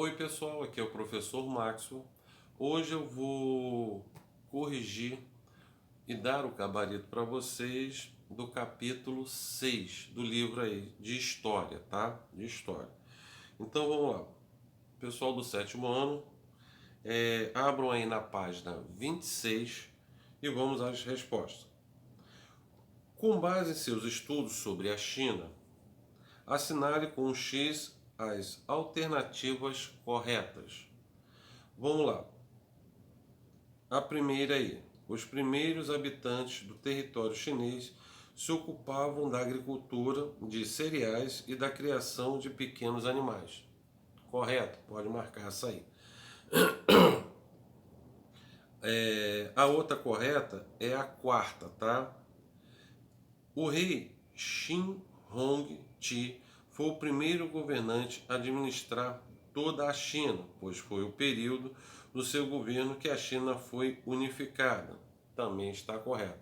Oi pessoal, aqui é o professor Maxwell. Hoje eu vou corrigir e dar o gabarito para vocês do capítulo 6 do livro aí de história, tá? De história. Então vamos lá. Pessoal do sétimo ano, abram aí na página 26 e vamos às respostas. Com base em seus estudos sobre a China, assinale com um X as alternativas corretas. Vamos lá. A primeira aí. Os primeiros habitantes do território chinês se ocupavam da agricultura de cereais e da criação de pequenos animais. Correto? Pode marcar essa aí. A outra correta é a quarta, tá? O rei Xin Hongti foi o primeiro governante a administrar toda a China, pois foi o período do seu governo que a China foi unificada. Também está correto.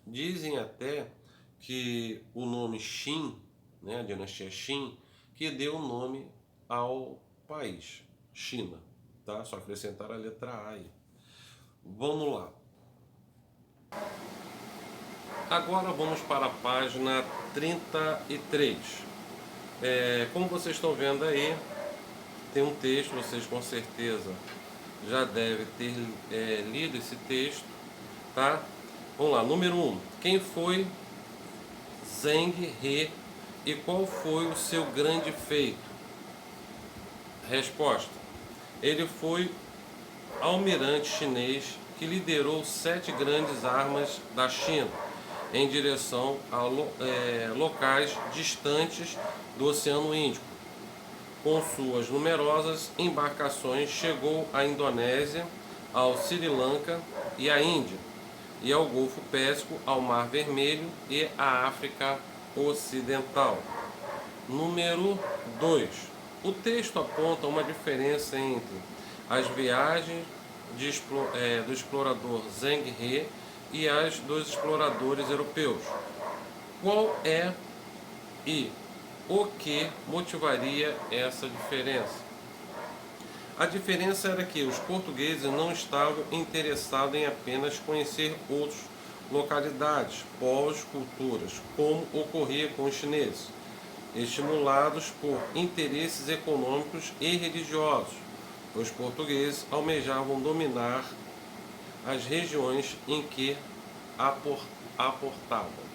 Dizem até que o nome Xin, né, a dinastia Xin, que deu o nome ao país, China, tá? Só acrescentar a letra A aí. Vamos lá. Agora vamos para a página 33. Como vocês estão vendo aí, tem um texto, vocês com certeza já devem ter lido esse texto, tá? Vamos lá, número 1. Quem foi Zheng He e qual foi o seu grande feito? Resposta. Ele foi almirante chinês que liderou 7 grandes armas da China em direção a locais distantes do Oceano Índico. Com suas numerosas embarcações, chegou à Indonésia, ao Sri Lanka e à Índia, e ao Golfo Pérsico, ao Mar Vermelho e à África Ocidental. Número 2. O texto aponta uma diferença entre as viagens do explorador Zheng He e as dos exploradores europeus. Qual é e o que motivaria essa diferença? A diferença era que os portugueses não estavam interessados em apenas conhecer outras localidades, povos, culturas, como ocorria com os chineses, estimulados por interesses econômicos e religiosos. Os portugueses almejavam dominar as regiões em que aportavam.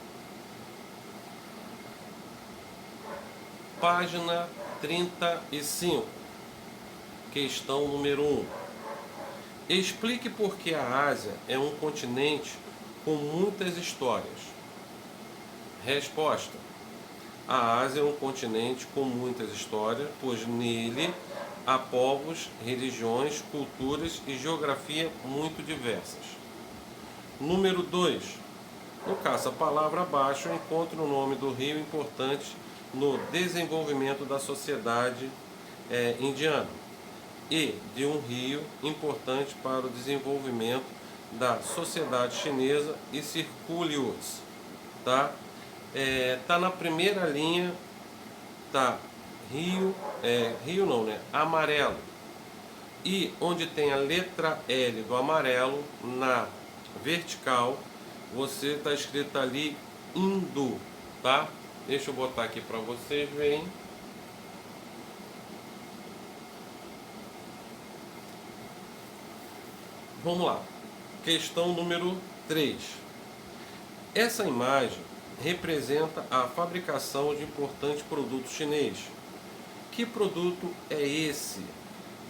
Página 35. Questão número 1. Explique por que a Ásia é um continente com muitas histórias. Resposta. A Ásia é um continente com muitas histórias, pois nele há povos, religiões, culturas e geografia muito diversas. Número 2. No caça-palavra abaixo, encontre o nome do rio importante no desenvolvimento da sociedade indiana e de um rio importante para o desenvolvimento da sociedade chinesa e circule-os. Tá? Tá na primeira linha, tá rio não, né? Amarelo. E onde tem a letra L do amarelo, na vertical, você tá escrito ali Indo, tá? Deixa eu botar aqui para vocês verem. Vamos lá. Questão número 3. Essa imagem representa a fabricação de importante produto chinês. Que produto é esse?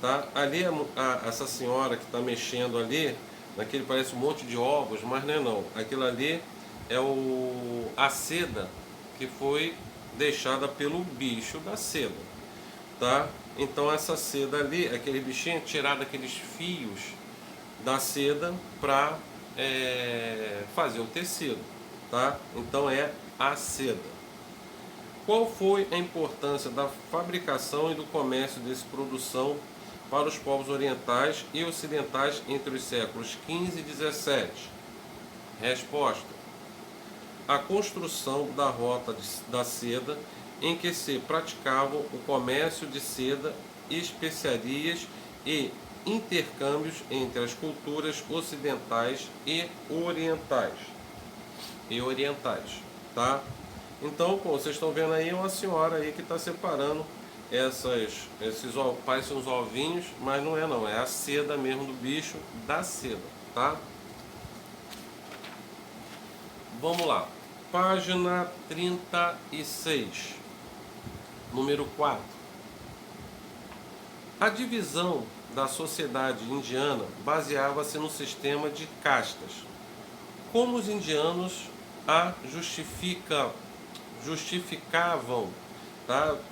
Tá? Ali essa senhora que está mexendo ali, naquele parece um monte de ovos, mas não é não. Aquilo ali é a seda que foi deixada pelo bicho da seda, tá? Então essa seda ali, aquele bichinho é tirado aqueles fios da seda para fazer o tecido, tá? Então é a seda. Qual foi a importância da fabricação e do comércio dessa produção para os povos orientais e ocidentais entre os séculos XV e XVII? Resposta. A construção da rota da seda em que se praticava o comércio de seda especiarias e intercâmbios entre as culturas ocidentais e orientais. Tá? Então, pô, vocês estão vendo aí uma senhora aí que está separando esses ovos, parecem uns ovinhos, mas não é não, é a seda mesmo do bicho, da seda, tá? Vamos lá, página 36, número 4. A divisão da sociedade indiana baseava-se no sistema de castas. Como os indianos a justificavam,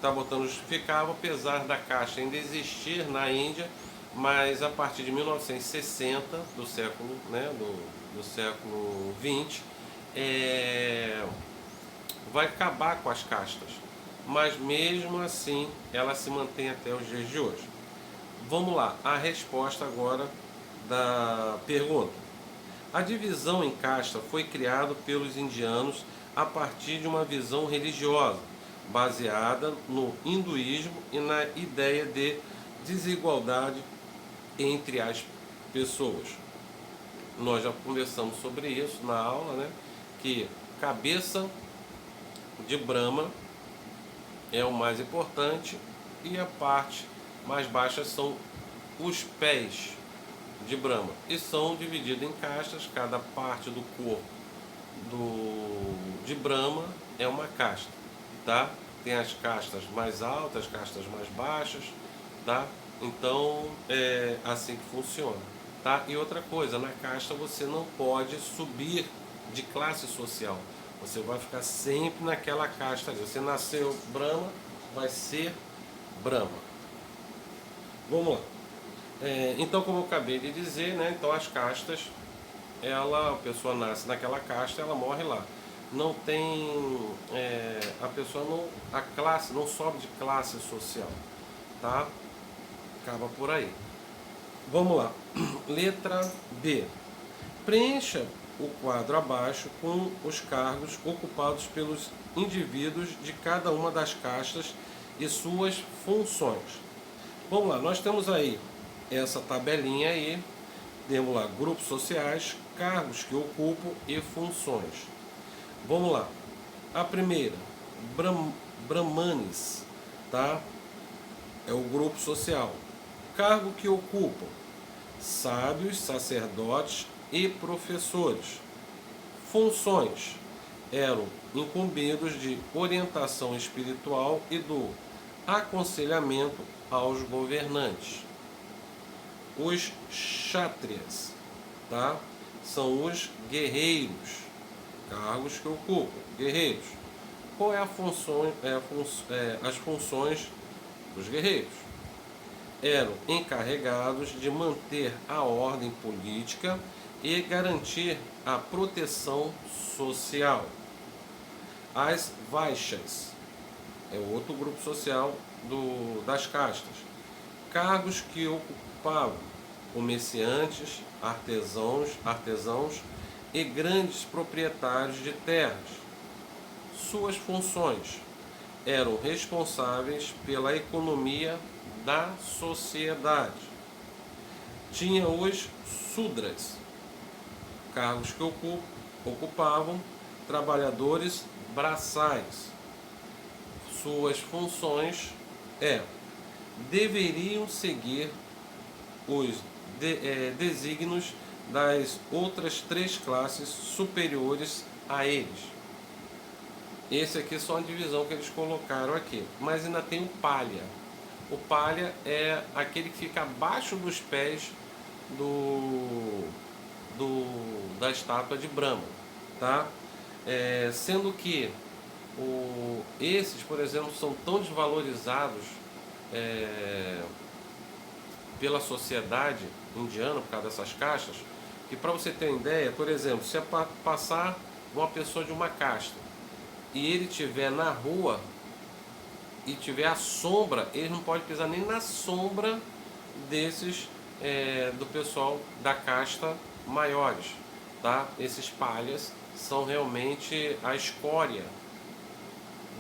tá botando justificavam, apesar da casta ainda existir na Índia, mas a partir de 1960 do século, né, do século 20, vai acabar com as castas, mas mesmo assim ela se mantém até os dias de hoje. Vamos lá, a resposta agora da pergunta. A divisão em casta foi criada pelos indianos a partir de uma visão religiosa, baseada no hinduísmo e na ideia de desigualdade entre as pessoas. Nós já conversamos sobre isso na aula, né? Que cabeça de Brahma é o mais importante e a parte mais baixa são os pés de Brahma, e são divididos em castas. Cada parte do corpo de Brahma é uma casta, tá? Tem as castas mais altas, as castas mais baixas, tá? Então é assim que funciona, tá? E outra coisa, na casta você não pode subir de classe social, você vai ficar sempre naquela casta ali. Você nasceu Brahma, vai ser Brahma. Vamos lá. Então, como eu acabei de dizer, né, então as castas, a pessoa nasce naquela casta, ela morre lá. Não tem, a pessoa não, a classe não sobe de classe social, tá? Acaba por aí. Vamos lá. Letra B. Preencha o quadro abaixo com os cargos ocupados pelos indivíduos de cada uma das castas e suas funções. Vamos lá, nós temos aí essa tabelinha aí, temos lá grupos sociais, cargos que ocupam e funções. Vamos lá, a primeira, Brahmanes, tá? É o grupo social. Cargo que ocupam: sábios, sacerdotes e professores. Funções: eram incumbidos de orientação espiritual e do aconselhamento aos governantes. Os kshatriyas, tá? São os guerreiros, cargos que ocupam, guerreiros. Qual é a função, as funções dos guerreiros? Eram encarregados de manter a ordem política e garantir a proteção social. As vaixas é outro grupo social das castas. Cargos que ocupavam comerciantes, artesãos e grandes proprietários de terras. Suas funções: eram responsáveis pela economia da sociedade. Tinha os Sudras, cargos que ocupavam trabalhadores braçais. Suas funções deveriam seguir os desígnios das outras três classes superiores a eles. Esse aqui é só uma divisão que eles colocaram aqui, mas ainda tem o palha. O palha é aquele que fica abaixo dos pés da estátua de Brahma, tá? Sendo que esses, por exemplo, são tão desvalorizados pela sociedade indiana por causa dessas castas, que, para você ter uma ideia, por exemplo, se passar uma pessoa de uma casta e ele estiver na rua e tiver a sombra, ele não pode pisar nem na sombra desses do pessoal da casta maiores, tá? Esses palhas são realmente a escória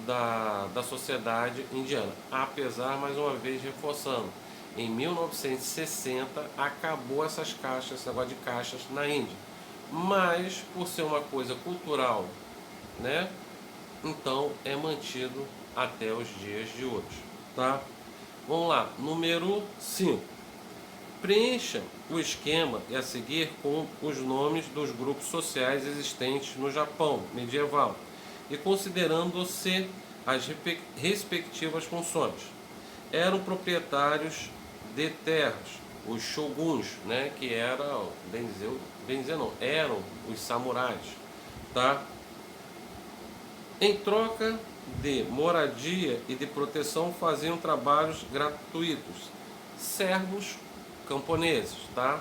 da sociedade indiana. Apesar, mais uma vez reforçando, em 1960 acabou essas caixas, esse negócio de caixas na Índia. Mas, por ser uma coisa cultural, né? Então é mantido até os dias de hoje, tá? Vamos lá, número 5. Preencha o esquema e a seguir com os nomes dos grupos sociais existentes no Japão medieval e considerando-se as respectivas funções. Eram proprietários de terras, os shoguns, né, que eram, bem dizer não, eram os samurais, tá? Em troca de moradia e de proteção faziam trabalhos gratuitos, servos camponeses, tá?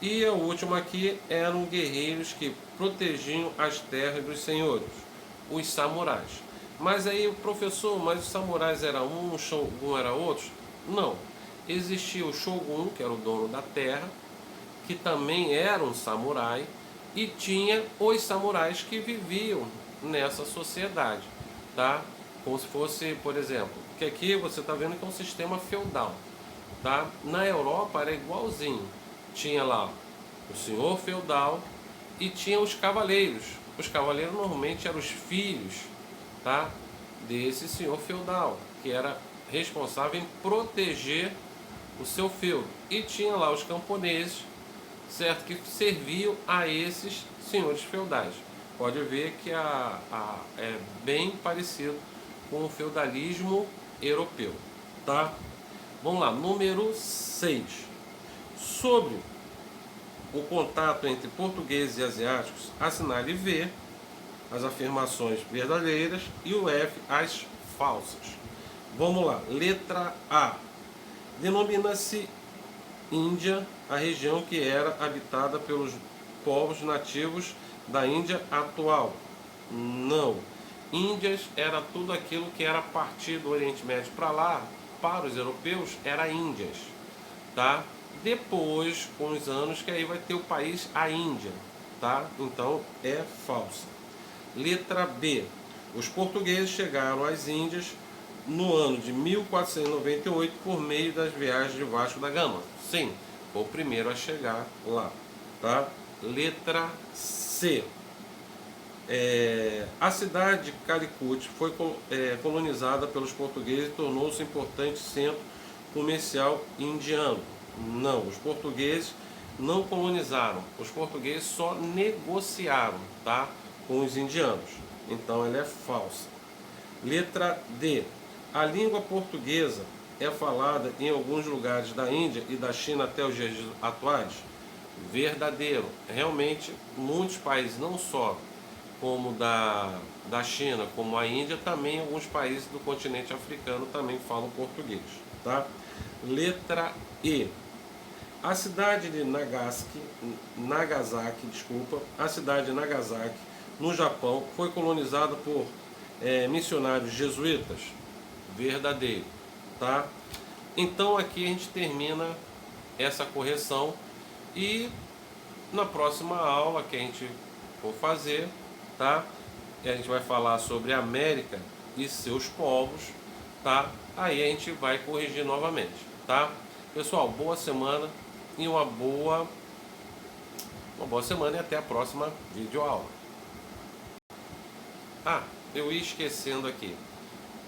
E a última aqui eram guerreiros que protegiam as terras dos senhores, os samurais. Mas aí, professor, mas os samurais era um, o shogun era outro? Não. Existia o shogun, que era o dono da terra, que também era um samurai, e tinha os samurais que viviam nessa sociedade, tá? Como se fosse, por exemplo, que aqui você está vendo que é um sistema feudal, tá? Na Europa era igualzinho. Tinha lá o senhor feudal e tinha os cavaleiros. Os cavaleiros normalmente eram os filhos, tá? Desse senhor feudal, que era responsável em proteger o seu feudo. E tinha lá os camponeses, certo? Que serviam a esses senhores feudais. Pode ver que é bem parecido com o feudalismo europeu, tá? Vamos lá, número 6. Sobre o contato entre portugueses e asiáticos, assinale V, as afirmações verdadeiras, e o F, as falsas. Vamos lá, letra A. Denomina-se Índia a região que era habitada pelos povos nativos da Índia atual. Não. Índias era tudo aquilo que era partir do Oriente Médio para lá, para os europeus, era Índias, tá? Depois, com os anos, que aí vai ter o país a Índia, tá? Então é falsa. Letra B. Os portugueses chegaram às Índias no ano de 1498 por meio das viagens de Vasco da Gama. Sim, foi o primeiro a chegar lá, tá? Letra C. A cidade de Calicut foi colonizada pelos portugueses e tornou-se um importante centro comercial indiano. Não, os portugueses não colonizaram, os portugueses só negociaram, tá, com os indianos. Então ela é falsa. Letra D. A língua portuguesa é falada em alguns lugares da Índia e da China até os dias atuais? Verdadeiro. Realmente, muitos países, não só como da China, como a Índia, também alguns países do continente africano também falam português, tá? Letra E. A cidade de Nagasaki, a cidade de Nagasaki, no Japão, foi colonizada por missionários jesuítas? Verdadeiro, tá? Então aqui a gente termina essa correção e na próxima aula que a gente for fazer, tá? E a gente vai falar sobre a América e seus povos, tá? Aí a gente vai corrigir novamente, tá? Pessoal, boa semana e uma boa semana e até a próxima videoaula. Ah, eu ia esquecendo aqui.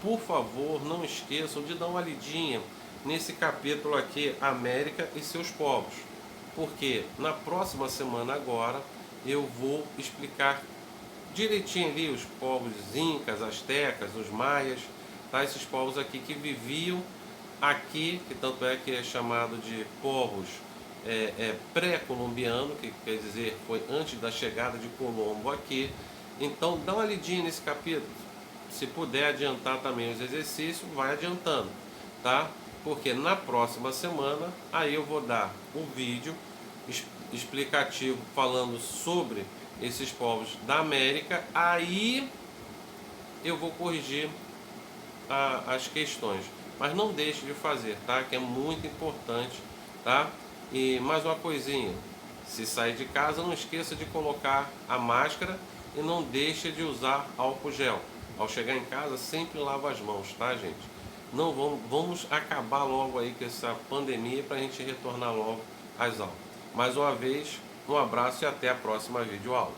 Por favor, não esqueçam de dar uma lidinha nesse capítulo aqui, América e seus povos. Porque na próxima semana agora eu vou explicar direitinho ali os povos incas, astecas, os maias, tá? Esses povos aqui que viviam aqui, que tanto é que é chamado de povos pré-colombiano, que quer dizer foi antes da chegada de Colombo aqui. Então dá uma lidinha nesse capítulo. Se puder adiantar também os exercícios, vai adiantando, tá? Porque na próxima semana aí eu vou dar um vídeo explicativo falando sobre esses povos da América. Aí eu vou corrigir as questões, mas não deixe de fazer, tá? Que é muito importante, tá? E mais uma coisinha, se sair de casa não esqueça de colocar a máscara e não deixe de usar álcool gel, Ao chegar em casa, sempre lava as mãos, tá, gente? Não vamos acabar logo aí com essa pandemia para a gente retornar logo às aulas. Mais uma vez, um abraço e até a próxima videoaula.